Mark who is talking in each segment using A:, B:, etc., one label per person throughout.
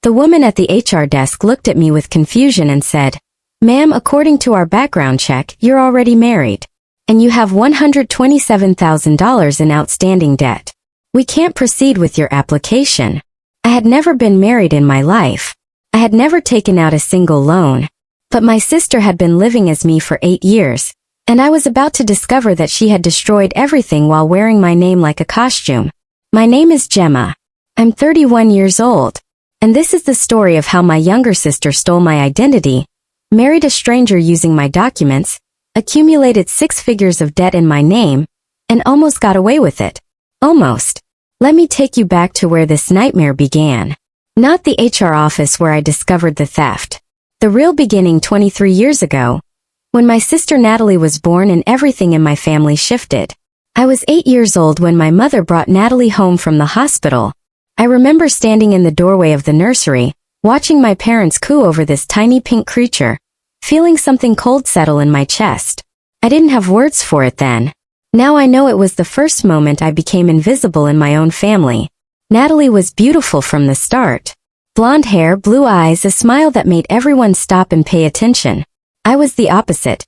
A: The woman at the HR desk looked at me with confusion and said, "Ma'am, according to our background check, you're already married. And you have $127,000 in outstanding debt. We can't proceed with your application." I had never been married in my life. I had never taken out a single loan. But my sister had been living as me for 8 years, and I was about to discover that she had destroyed everything while wearing my name like a costume. My name is Gemma. I'm 31 years old. And this is the story of how my younger sister stole my identity, married a stranger using my documents, accumulated 6 figures of debt in my name, and almost got away with it. Almost. Let me take you back to where this nightmare began. Not the HR office where I discovered the theft. The real beginning 23 years ago, when my sister Natalie was born and everything in my family shifted. I was 8 years old when my mother brought Natalie home from the hospital. I remember standing in the doorway of the nursery, watching my parents coo over this tiny pink creature, feeling something cold settle in my chest. I didn't have words for it then. Now I know it was the first moment I became invisible in my own family. Natalie was beautiful from the start. Blonde hair, blue eyes, a smile that made everyone stop and pay attention. I was the opposite.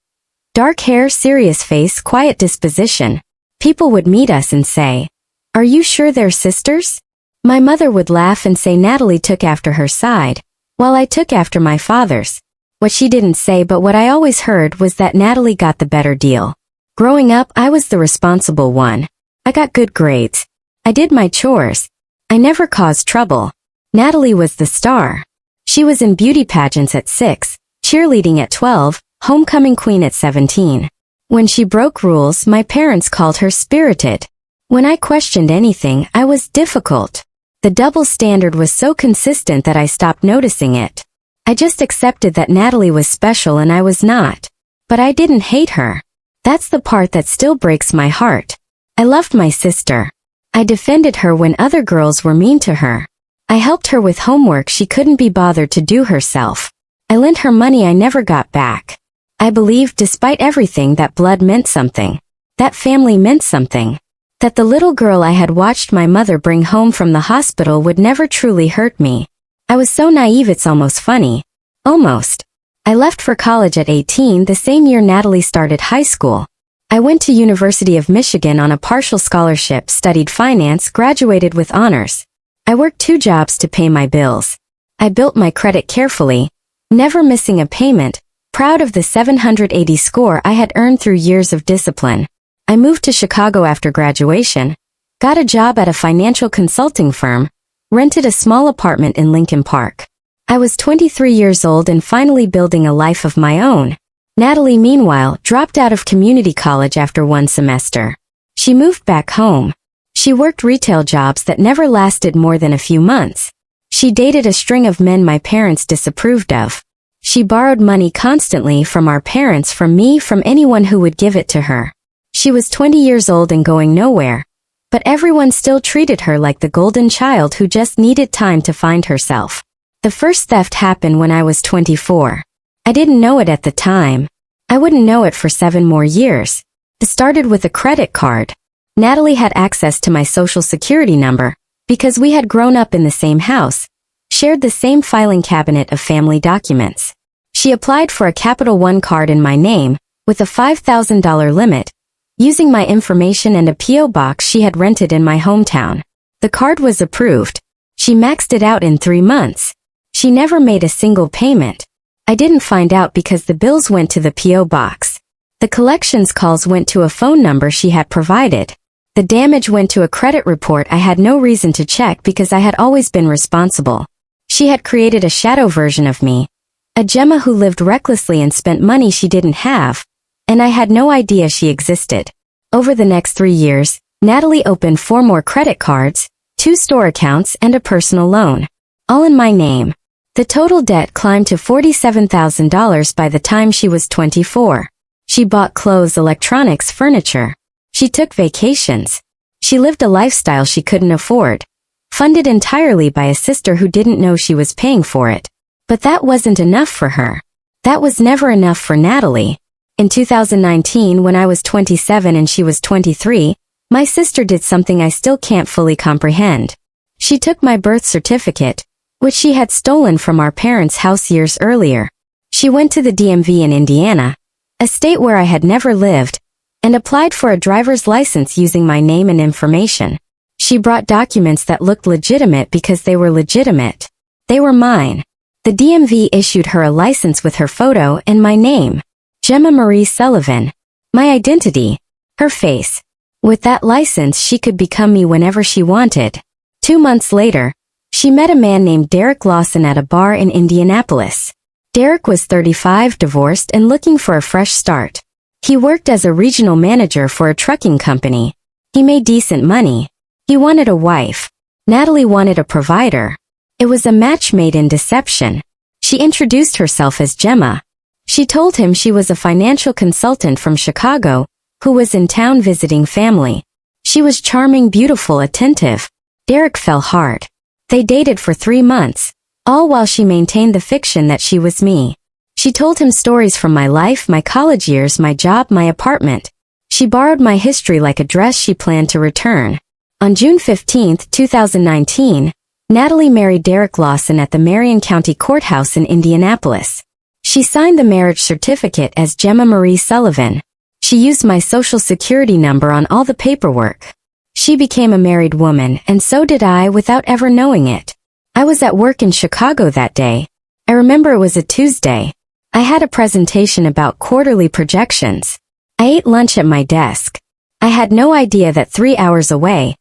A: Dark hair, serious face, quiet disposition. People would meet us and say, "Are you sure they're sisters?" My mother would laugh and say Natalie took after her side, while I took after my father's. What she didn't say but what I always heard was that Natalie got the better deal. Growing up, I was the responsible one. I got good grades. I did my chores. I never caused trouble. Natalie was the star. She was in beauty pageants at 6, cheerleading at 12, homecoming queen at 17. When she broke rules, my parents called her spirited. When I questioned anything, I was difficult. The double standard was so consistent that I stopped noticing it. I just accepted that Natalie was special and I was not. But I didn't hate her. That's the part that still breaks my heart. I loved my sister. I defended her when other girls were mean to her. I helped her with homework she couldn't be bothered to do herself. I lent her money I never got back. I believed, despite everything, that blood meant something. That family meant something. That the little girl I had watched my mother bring home from the hospital would never truly hurt me. I was so naive it's almost funny. Almost. I left for college at 18, the same year Natalie started high school. I went to University of Michigan on a partial scholarship, studied finance, graduated with honors. I worked 2 jobs to pay my bills. I built my credit carefully, never missing a payment, proud of the 780 score I had earned through years of discipline. I moved to Chicago after graduation, got a job at a financial consulting firm, rented a small apartment in Lincoln Park. I was 23 years old and finally building a life of my own. Natalie, meanwhile, dropped out of community college after 1 semester. She moved back home. She worked retail jobs that never lasted more than a few months. She dated a string of men my parents disapproved of. She borrowed money constantly from our parents, from me, from anyone who would give it to her. She was 20 years old and going nowhere. But everyone still treated her like the golden child who just needed time to find herself. The first theft happened when I was 24. I didn't know it at the time. I wouldn't know it for 7 more years. It started with a credit card. Natalie had access to my social security number because we had grown up in the same house, shared the same filing cabinet of family documents. She applied for a Capital One card in my name with a $5,000 limit, using my information and a P.O. box she had rented in my hometown. The card was approved. She maxed it out in 3 months. She never made a single payment. I didn't find out because the bills went to the P.O. box. The collections calls went to a phone number she had provided. The damage went to a credit report I had no reason to check because I had always been responsible. She had created a shadow version of me, a Gemma who lived recklessly and spent money she didn't have, and I had no idea she existed. Over the next 3 years, Natalie opened 4 more credit cards, 2 store accounts, and a personal loan, all in my name. The total debt climbed to $47,000 by the time she was 24. She bought clothes, electronics, furniture. She took vacations. She lived a lifestyle she couldn't afford, funded entirely by a sister who didn't know she was paying for it. But that wasn't enough for her. That was never enough for Natalie. In 2019, when I was 27 and she was 23, my sister did something I still can't fully comprehend. She took my birth certificate, which she had stolen from our parents' house years earlier. She went to the DMV in Indiana, a state where I had never lived, and applied for a driver's license using my name and information. She brought documents that looked legitimate because they were legitimate. They were mine. The DMV issued her a license with her photo and my name, Gemma Marie Sullivan. My identity, her face. With that license, she could become me whenever she wanted. 2 months later, she met a man named Derek Lawson at a bar in Indianapolis. Derek was 35, divorced, and looking for a fresh start. He worked as a regional manager for a trucking company. He made decent money. He wanted a wife. Natalie wanted a provider. It was a match made in deception. She introduced herself as Gemma. She told him she was a financial consultant from Chicago, who was in town visiting family. She was charming, beautiful, attentive. Derek fell hard. They dated for 3 months, all while she maintained the fiction that she was me. She told him stories from my life, my college years, my job, my apartment. She borrowed my history like a dress she planned to return. On June 15, 2019, Natalie married Derek Lawson at the Marion County Courthouse in Indianapolis. She signed the marriage certificate as Gemma Marie Sullivan. She used my social security number on all the paperwork. She became a married woman, and so did I without ever knowing it. I was at work in Chicago that day. I remember it was a Tuesday. I had a presentation about quarterly projections. I ate lunch at my desk. I had no idea that 3 hours away,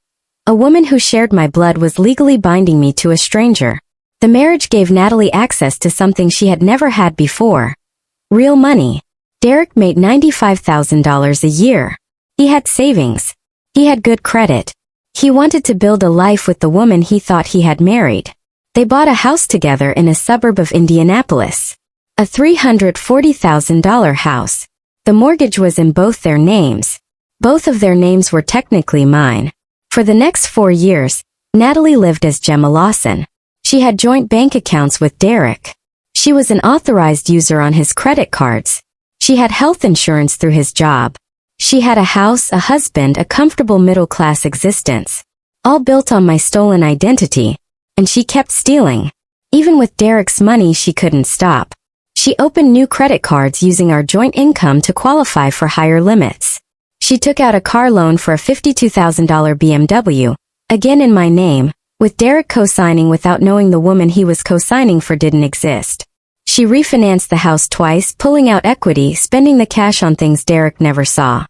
A: a woman who shared my blood was legally binding me to a stranger. The marriage gave Natalie access to something she had never had before. Real money. Derek made $95,000 a year. He had savings. He had good credit. He wanted to build a life with the woman he thought he had married. They bought a house together in a suburb of Indianapolis. A $340,000 house. The mortgage was in both their names. Both of their names were technically mine. For the next 4 years, Natalie lived as Gemma Lawson. She had joint bank accounts with Derek. She was an authorized user on his credit cards. She had health insurance through his job. She had a house, a husband, a comfortable middle-class existence. All built on my stolen identity. And she kept stealing. Even with Derek's money, she couldn't stop. She opened new credit cards using our joint income to qualify for higher limits. She took out a car loan for a $52,000 BMW, again in my name, with Derek co-signing without knowing the woman he was co-signing for didn't exist. She refinanced the house twice, pulling out equity, spending the cash on things Derek never saw.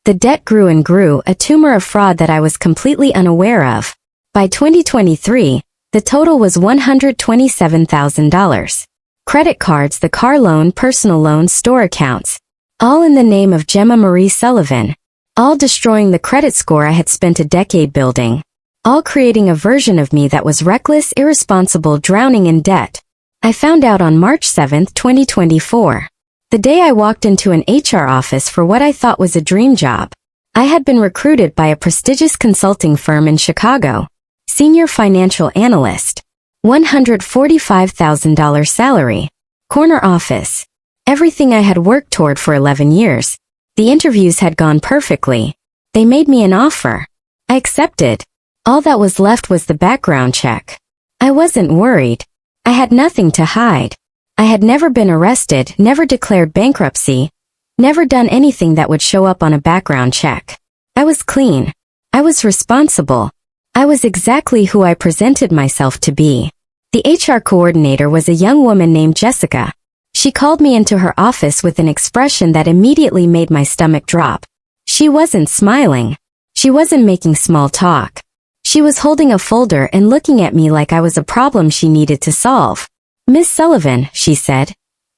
A: The debt grew and grew, a tumor of fraud that I was completely unaware of. By 2023, the total was $127,000. Credit cards, the car loan, personal loans, store accounts. All in the name of Gemma Marie Sullivan. All destroying the credit score I had spent a decade building. All creating a version of me that was reckless, irresponsible, drowning in debt. I found out on March 7, 2024. The day I walked into an HR office for what I thought was a dream job. I had been recruited by a prestigious consulting firm in Chicago. Senior financial analyst. $145,000 salary. Corner office. Everything I had worked toward for 11 years. The interviews had gone perfectly. They made me an offer. I accepted. All that was left was the background check. I wasn't worried. I had nothing to hide. I had never been arrested, never declared bankruptcy, never done anything that would show up on a background check. I was clean. I was responsible. I was exactly who I presented myself to be. The HR coordinator was a young woman named Jessica. She called me into her office with an expression that immediately made my stomach drop. She wasn't smiling. She wasn't making small talk. She was holding a folder and looking at me like I was a problem she needed to solve. "Miss Sullivan," she said,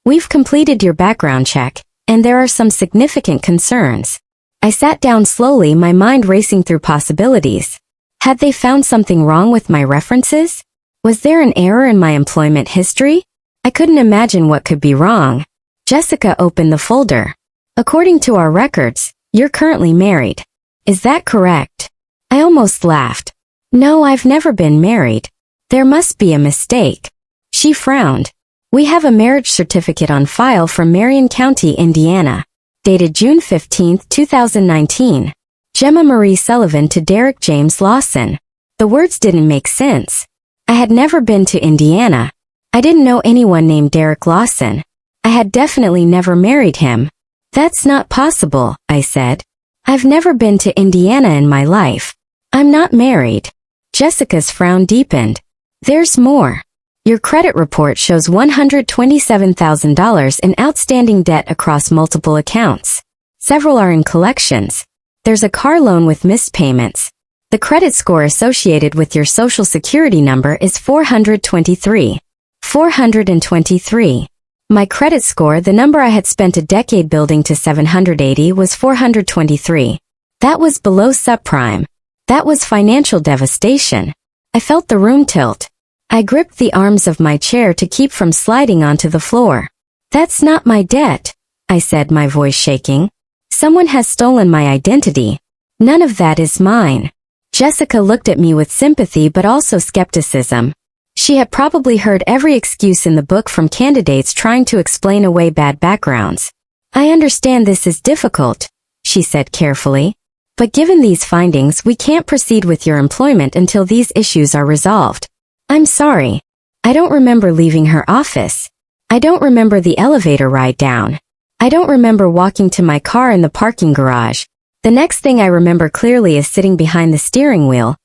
A: "we've completed your background check, and there are some significant concerns." I sat down slowly, my mind racing through possibilities. Had they found something wrong with my references? Was there an error in my employment history? I couldn't imagine what could be wrong. Jessica opened the folder. "According to our records, you're currently married. Is that correct?" I almost laughed. "No, I've never been married. There must be a mistake." She frowned. "We have a marriage certificate on file from Marion County, Indiana, dated June 15, 2019. Gemma Marie Sullivan to Derek James Lawson." The words didn't make sense. I I had never been to Indiana. I didn't know anyone named Derek Lawson. I had definitely never married him. That's not possible, I said. I've never been to Indiana in my life. I'm not married. Jessica's frown deepened. There's more. Your credit report shows $127,000 in outstanding debt across multiple accounts. Several are in collections. There's a car loan with missed payments. The credit score associated with your social security number is 423. 423. My credit score, the number I had spent a decade building to 780, was 423. That was below subprime. That was financial devastation. I felt the room tilt. I gripped the arms of my chair to keep from sliding onto the floor. That's not my debt, I said, my voice shaking. Someone has stolen my identity. None of that is mine. Jessica looked at me with sympathy but also skepticism. She had probably heard every excuse in the book from candidates trying to explain away bad backgrounds. I understand this is difficult, she said carefully. But given these findings, we can't proceed with your employment until these issues are resolved. I'm sorry. I don't remember leaving her office. I don't remember the elevator ride down. I don't remember walking to my car in the parking garage. The next thing I remember clearly is sitting behind the steering wheel,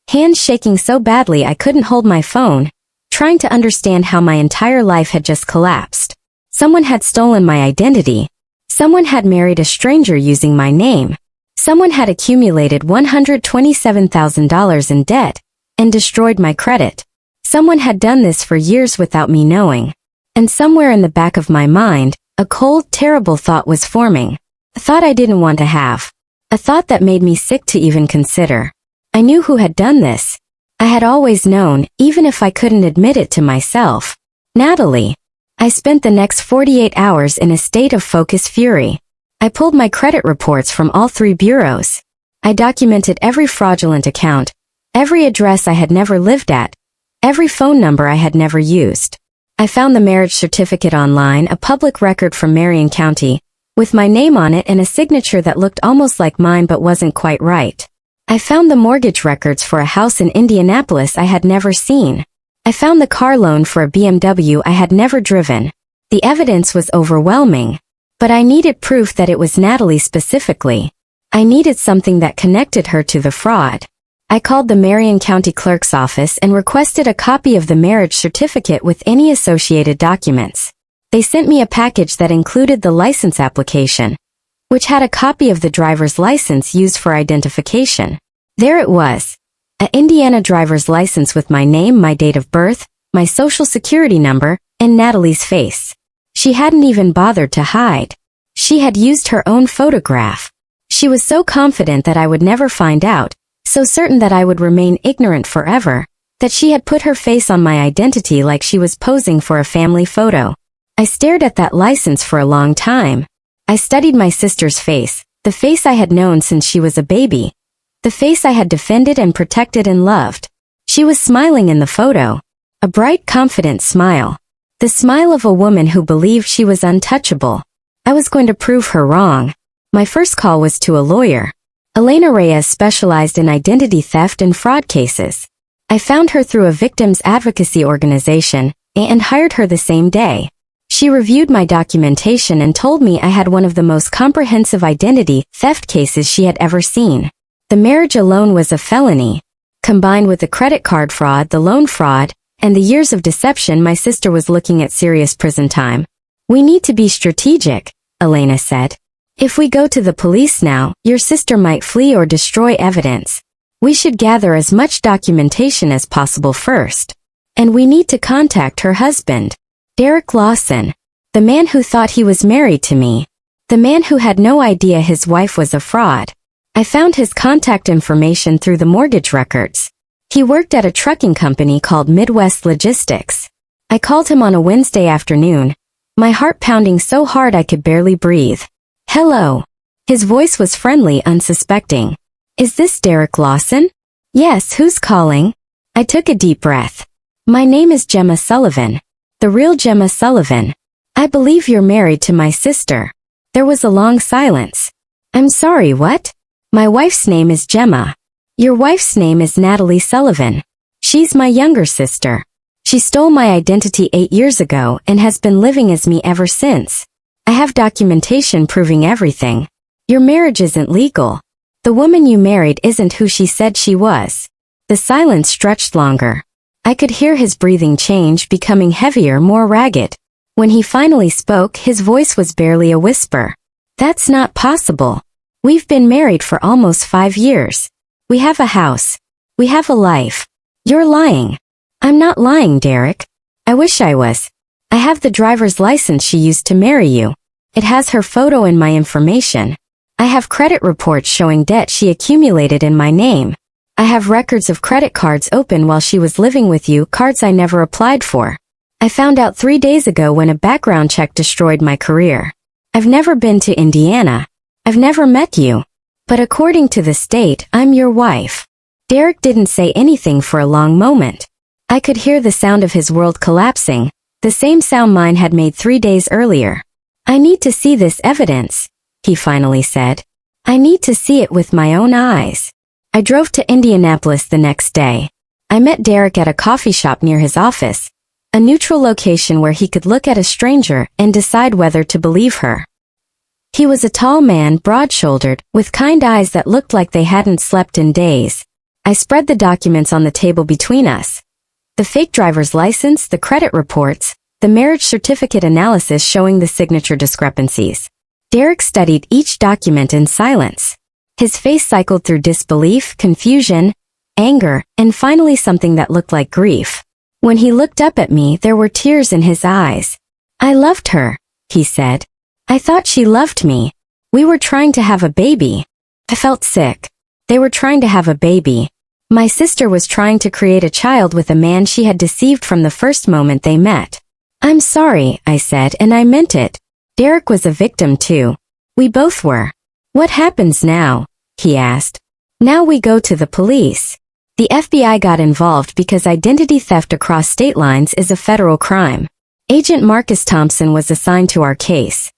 A: hands shaking so badly I couldn't hold my phone, trying to understand how my entire life had just collapsed. Someone had stolen my identity. Someone had married a stranger using my name. Someone had accumulated $127,000 in debt and destroyed my credit. Someone had done this for years without me knowing. And somewhere in the back of my mind, a cold, terrible thought was forming. A thought I didn't want to have. A thought that made me sick to even consider. I knew who had done this. I had always known, even if I couldn't admit it to myself. Natalie. I spent the next 48 hours in a state of focused fury. I pulled my credit reports from all 3 bureaus. I documented every fraudulent account, every address I had never lived at, every phone number I had never used. I found the marriage certificate online, a public record from Marion County, with my name on it and a signature that looked almost like mine but wasn't quite right. I found the mortgage records for a house in Indianapolis I had never seen. I found the car loan for a BMW I had never driven. The evidence was overwhelming. But I needed proof that it was Natalie specifically. I needed something that connected her to the fraud. I called the Marion County Clerk's office and requested a copy of the marriage certificate with any associated documents. They sent me a package that included the license application, which had a copy of the driver's license used for identification. There it was. An Indiana driver's license with my name, my date of birth, my social security number, and Natalie's face. She hadn't even bothered to hide. She had used her own photograph. She was so confident that I would never find out, so certain that I would remain ignorant forever, that she had put her face on my identity like she was posing for a family photo. I stared at that license for a long time. I studied my sister's face, the face I had known since she was a baby, the face I had defended and protected and loved. She was smiling in the photo, a bright, confident smile. The smile of a woman who believed she was untouchable. I was going to prove her wrong. My first call was to a lawyer. Elena Reyes specialized in identity theft and fraud cases. I found her through a victims advocacy organization and hired her the same day. She reviewed my documentation and told me I had one of the most comprehensive identity theft cases she had ever seen. The marriage alone was a felony. Combined with the credit card fraud, the loan fraud, and the years of deception, my sister was looking at serious prison time. We need to be strategic, Elena said. If we go to the police now, your sister might flee or destroy evidence. We should gather as much documentation as possible first. And we need to contact her husband, Derek Lawson, the man who thought he was married to me, the man who had no idea his wife was a fraud. I found his contact information through the mortgage records. He worked at a trucking company called Midwest Logistics. I called him on a Wednesday afternoon, my heart pounding so hard I could barely breathe. Hello. His voice was friendly, unsuspecting. Is this Derek Lawson? Yes, who's calling? I took a deep breath. My name is Gemma Sullivan. The real Gemma Sullivan. I believe you're married to my sister. There was a long silence. I'm sorry, what? My wife's name is Gemma. Your wife's name is Natalie Sullivan. She's my younger sister. She stole my identity 8 years ago and has been living as me ever since. I have documentation proving everything. Your marriage isn't legal. The woman you married isn't who she said she was. The silence stretched longer. I could hear his breathing change, becoming heavier, more ragged. When he finally spoke, his voice was barely a whisper. That's not possible. We've been married for almost 5 years. We have a house. We have a life. You're lying. I'm not lying, Derek. I wish I was. I have the driver's license she used to marry you. It has her photo and my information. I have credit reports showing debt she accumulated in my name. I have records of credit cards open while she was living with you, cards I never applied for. I found out 3 days ago when a background check destroyed my career. I've never been to Indiana. I've never met you. But according to the state, I'm your wife. Derek didn't say anything for a long moment. I could hear the sound of his world collapsing, the same sound mine had made 3 days earlier. I need to see this evidence, he finally said. I need to see it with my own eyes. I drove to Indianapolis the next day. I met Derek at a coffee shop near his office, a neutral location where he could look at a stranger and decide whether to believe her. He was a tall man, broad-shouldered, with kind eyes that looked like they hadn't slept in days. I spread the documents on the table between us. The fake driver's license, the credit reports, the marriage certificate analysis showing the signature discrepancies. Derek studied each document in silence. His face cycled through disbelief, confusion, anger, and finally something that looked like grief. When he looked up at me, there were tears in his eyes. I loved her, he said. I thought she loved me. We were trying to have a baby. I felt sick. They were trying to have a baby. My sister was trying to create a child with a man she had deceived from the first moment they met. I'm sorry, I said, and I meant it. Derek was a victim too. We both were. What happens now? He asked. Now we go to the police. The FBI got involved because identity theft across state lines is a federal crime. Agent Marcus Thompson was assigned to our case.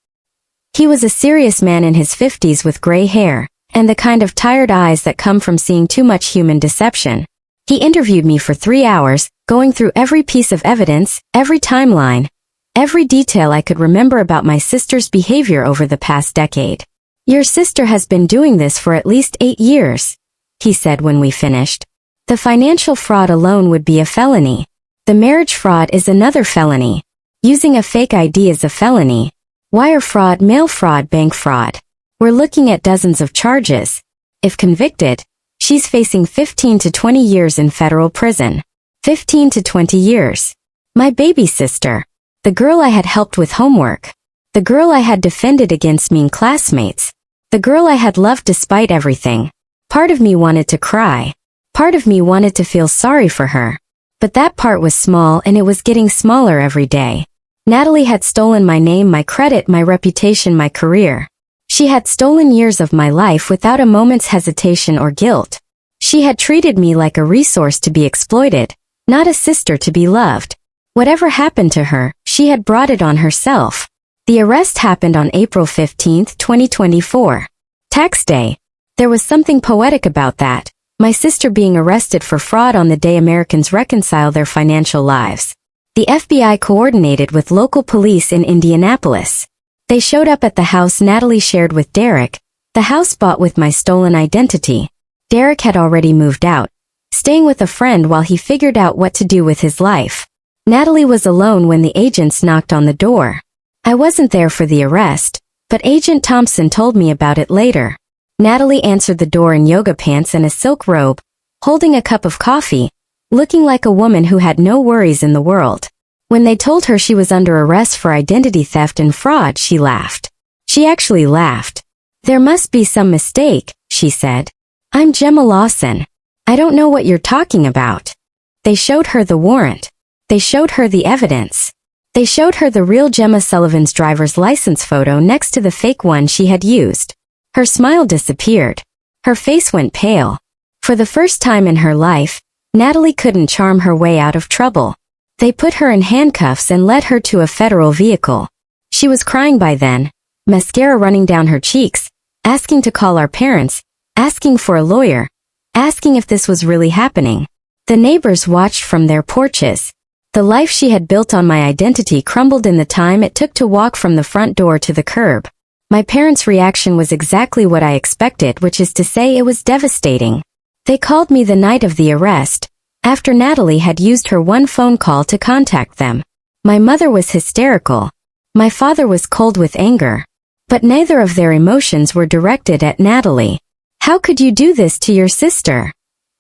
A: He was a serious man in his 50s with gray hair, and the kind of tired eyes that come from seeing too much human deception. He interviewed me for 3 hours, going through every piece of evidence, every timeline, every detail I could remember about my sister's behavior over the past decade. Your sister has been doing this for at least 8 years, he said when we finished. The financial fraud alone would be a felony. The marriage fraud is another felony. Using a fake ID is a felony. Wire fraud, mail fraud, bank fraud. We're looking at dozens of charges. If convicted, she's facing 15 to 20 years in federal prison. 15 to 20 years. My baby sister. The girl I had helped with homework. The girl I had defended against mean classmates. The girl I had loved despite everything. Part of me wanted to cry. Part of me wanted to feel sorry for her. But that part was small, and it was getting smaller every day. Natalie had stolen my name, my credit, my reputation, my career. She had stolen years of my life without a moment's hesitation or guilt. She had treated me like a resource to be exploited, not a sister to be loved. Whatever happened to her, she had brought it on herself. The arrest happened on April 15, 2024. Tax day. There was something poetic about that, my sister being arrested for fraud on the day Americans reconcile their financial lives. The FBI coordinated with local police in Indianapolis. They showed up at the house Natalie shared with Derek, the house bought with my stolen identity. Derek had already moved out, staying with a friend while he figured out what to do with his life. Natalie was alone when the agents knocked on the door. I wasn't there for the arrest, but Agent Thompson told me about it later. Natalie answered the door in yoga pants and a silk robe, holding a cup of coffee, looking like a woman who had no worries in the world. When they told her she was under arrest for identity theft and fraud, she laughed. She actually laughed. There must be some mistake, she said. I'm Gemma Lawson. I don't know what you're talking about. They showed her the warrant. They showed her the evidence. They showed her the real Gemma Sullivan's driver's license photo next to the fake one she had used. Her smile disappeared. Her face went pale. For the first time in her life, Natalie couldn't charm her way out of trouble. They put her in handcuffs and led her to a federal vehicle. She was crying by then, mascara running down her cheeks, asking to call our parents, asking for a lawyer, asking if this was really happening. The neighbors watched from their porches. The life she had built on my identity crumbled in the time it took to walk from the front door to the curb. My parents' reaction was exactly what I expected, which is to say it was devastating. They called me the night of the arrest, after Natalie had used her one phone call to contact them. My mother was hysterical. My father was cold with anger. But neither of their emotions were directed at Natalie. "How could you do this to your sister?"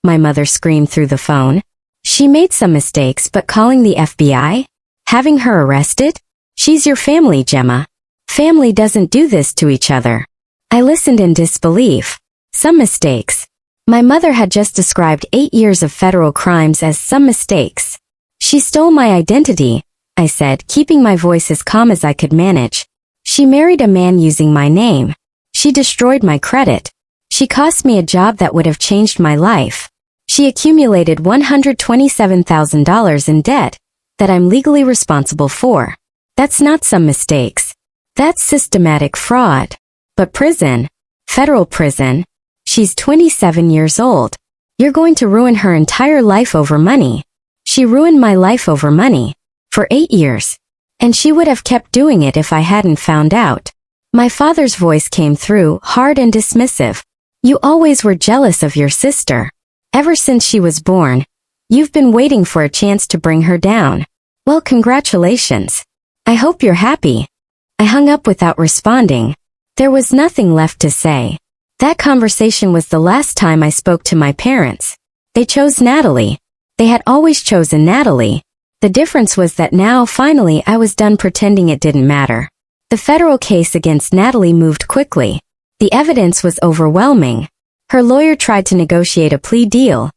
A: my mother screamed through the phone. "She made some mistakes, but calling the FBI? Having her arrested? She's your family, Gemma. Family doesn't do this to each other." I listened in disbelief. Some mistakes. My mother had just described 8 years of federal crimes as some mistakes. "She stole my identity," I said, keeping my voice as calm as I could manage. "She married a man using my name. She destroyed my credit. She cost me a job that would have changed my life. She accumulated $127,000 in debt that I'm legally responsible for. That's not some mistakes. That's systematic fraud. But prison, federal prison, she's 27 years old. You're going to ruin her entire life over money. She ruined my life over money. For 8 years. And she would have kept doing it if I hadn't found out." My father's voice came through, hard and dismissive. "You always were jealous of your sister. Ever since she was born. You've been waiting for a chance to bring her down. Well, congratulations. I hope you're happy." I hung up without responding. There was nothing left to say. That conversation was the last time I spoke to my parents. They chose Natalie. They had always chosen Natalie. The difference was that now, finally, I was done pretending it didn't matter. The federal case against Natalie moved quickly. The evidence was overwhelming. Her lawyer tried to negotiate a plea deal,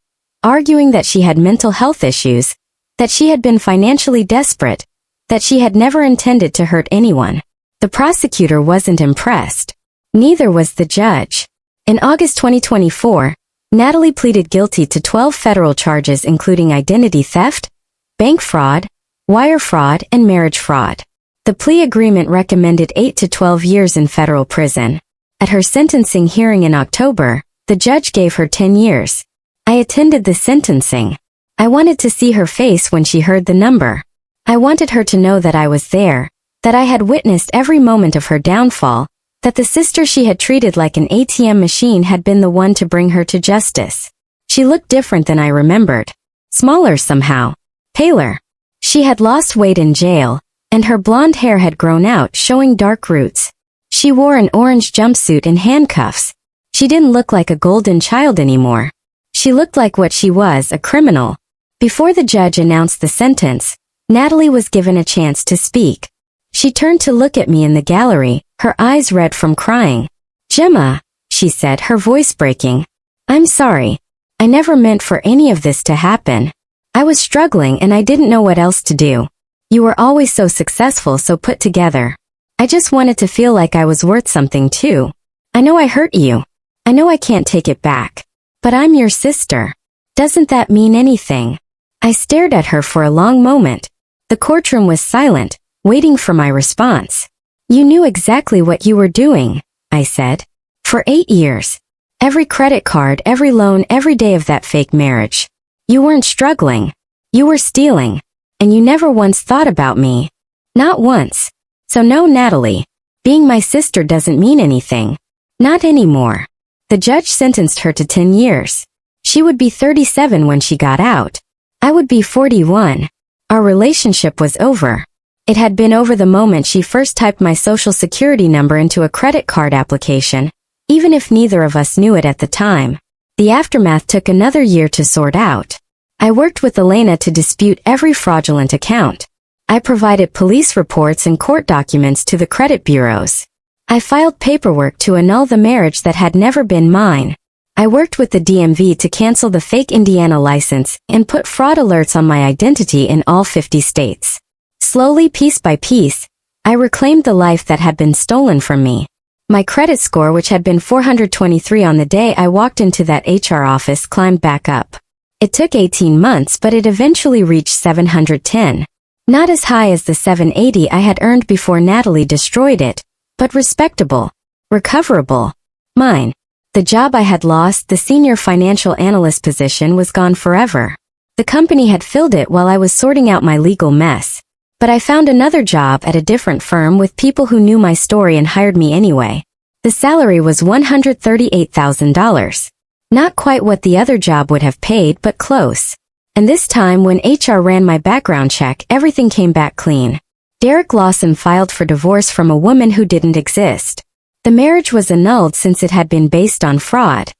A: arguing that she had mental health issues, that she had been financially desperate, that she had never intended to hurt anyone. The prosecutor wasn't impressed. Neither was the judge. In August 2024, Natalie pleaded guilty to 12 federal charges including identity theft, bank fraud, wire fraud, and marriage fraud. The plea agreement recommended 8 to 12 years in federal prison. At her sentencing hearing in October, the judge gave her 10 years. I attended the sentencing. I wanted to see her face when she heard the number. I wanted her to know that I was there, that I had witnessed every moment of her downfall, that the sister she had treated like an ATM machine had been the one to bring her to justice. She looked different than I remembered. Smaller somehow. Paler. She had lost weight in jail, and her blonde hair had grown out, showing dark roots. She wore an orange jumpsuit and handcuffs. She didn't look like a golden child anymore. She looked like what she was, a criminal. Before the judge announced the sentence, Natalie was given a chance to speak. She turned to look at me in the gallery, her eyes red from crying. "Gemma," she said, her voice breaking. "I'm sorry. I never meant for any of this to happen. I was struggling and I didn't know what else to do. You were always so successful, so put together. I just wanted to feel like I was worth something too. I know I hurt you. I know I can't take it back. But I'm your sister. Doesn't that mean anything?" I stared at her for a long moment. The courtroom was silent, waiting for my response. "You knew exactly what you were doing," I said. "For 8 years. Every credit card, every loan, every day of that fake marriage. You weren't struggling. You were stealing. And you never once thought about me. Not once. So no, Natalie. Being my sister doesn't mean anything. Not anymore." The judge sentenced her to 10 years. She would be 37 when she got out. I would be 41. Our relationship was over. It had been over the moment she first typed my social security number into a credit card application, even if neither of us knew it at the time. The aftermath took another year to sort out. I worked with Elena to dispute every fraudulent account. I provided police reports and court documents to the credit bureaus. I filed paperwork to annul the marriage that had never been mine. I worked with the DMV to cancel the fake Indiana license and put fraud alerts on my identity in all 50 states. Slowly, piece by piece, I reclaimed the life that had been stolen from me. My credit score, which had been 423 on the day I walked into that HR office, climbed back up. It took 18 months, but it eventually reached 710. Not as high as the 780 I had earned before Natalie destroyed it, but respectable, recoverable, mine. The job I had lost, the senior financial analyst position, was gone forever. The company had filled it while I was sorting out my legal mess. But I found another job at a different firm with people who knew my story and hired me anyway. The salary was $138,000. Not quite what the other job would have paid, but close. And this time when HR ran my background check, everything came back clean. Derek Lawson filed for divorce from a woman who didn't exist. The marriage was annulled since it had been based on fraud.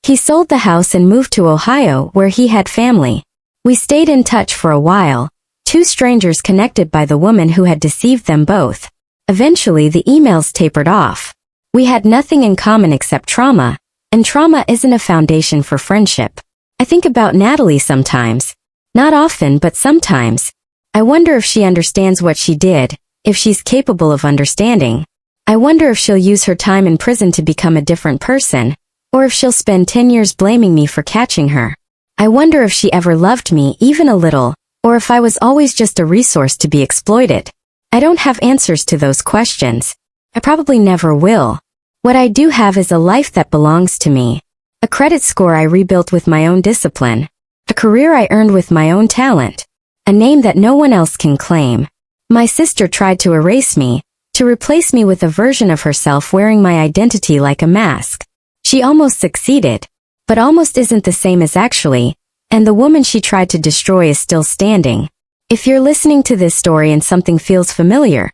A: He sold the house and moved to Ohio, where he had family. We stayed in touch for a while, two strangers connected by the woman who had deceived them both. Eventually the emails tapered off. We had nothing in common except trauma, and trauma isn't a foundation for friendship. I think about Natalie sometimes. Not often, but sometimes. I wonder if she understands what she did, if she's capable of understanding. I wonder if she'll use her time in prison to become a different person, or if she'll spend 10 years blaming me for catching her. I wonder if she ever loved me, even a little, or if I was always just a resource to be exploited. I don't have answers to those questions. I probably never will. What I do have is a life that belongs to me. A credit score I rebuilt with my own discipline. A career I earned with my own talent. A name that no one else can claim. My sister tried to erase me, to replace me with a version of herself wearing my identity like a mask. She almost succeeded. But almost isn't the same as actually, and the woman she tried to destroy is still standing. If you're listening to this story and something feels familiar,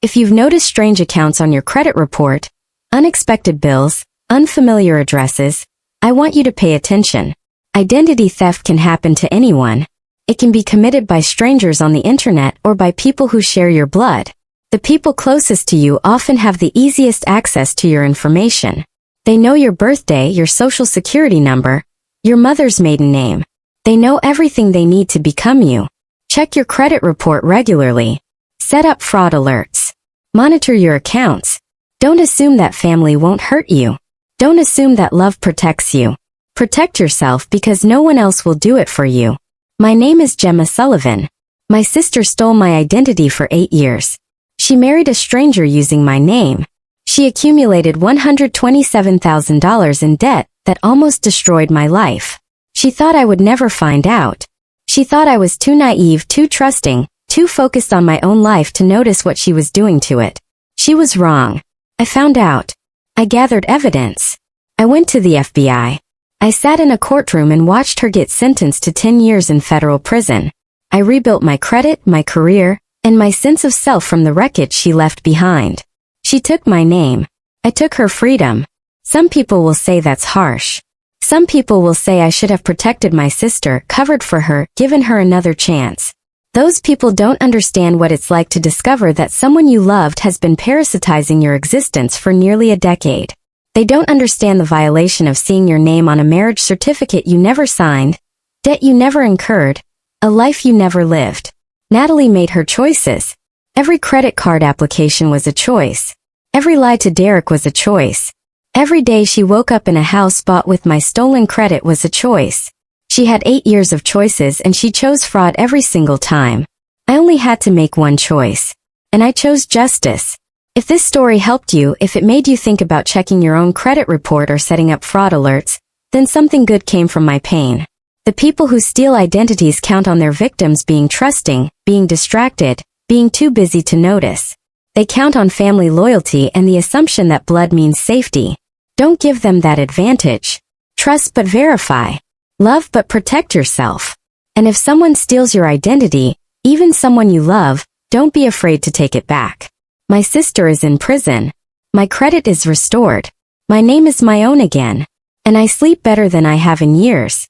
A: if you've noticed strange accounts on your credit report, unexpected bills, unfamiliar addresses, I want you to pay attention. Identity theft can happen to anyone. It can be committed by strangers on the internet or by people who share your blood. The people closest to you often have the easiest access to your information. They know your birthday, your social security number, your mother's maiden name. They know everything they need to become you. Check your credit report regularly. Set up fraud alerts. Monitor your accounts. Don't assume that family won't hurt you. Don't assume that love protects you. Protect yourself because no one else will do it for you. My name is Gemma Sullivan. My sister stole my identity for 8 years. She married a stranger using my name. She accumulated $127,000 in debt that almost destroyed my life. She thought I would never find out. She thought I was too naive, too trusting, too focused on my own life to notice what she was doing to it. She was wrong. I found out. I gathered evidence. I went to the FBI. I sat in a courtroom and watched her get sentenced to 10 years in federal prison. I rebuilt my credit, my career, and my sense of self from the wreckage she left behind. She took my name. I took her freedom. Some people will say that's harsh. Some people will say I should have protected my sister, covered for her, given her another chance. Those people don't understand what it's like to discover that someone you loved has been parasitizing your existence for nearly a decade. They don't understand the violation of seeing your name on a marriage certificate you never signed, debt you never incurred, a life you never lived. Natalie made her choices. Every credit card application was a choice. Every lie to Derek was a choice. Every day she woke up in a house bought with my stolen credit was a choice. She had 8 years of choices and she chose fraud every single time. I only had to make one choice. And I chose justice. If this story helped you, if it made you think about checking your own credit report or setting up fraud alerts, then something good came from my pain. The people who steal identities count on their victims being trusting, being distracted, being too busy to notice. They count on family loyalty and the assumption that blood means safety. Don't give them that advantage. Trust but verify. Love but protect yourself. And if someone steals your identity, even someone you love, don't be afraid to take it back. My sister is in prison. My credit is restored. My name is my own again. And I sleep better than I have in years.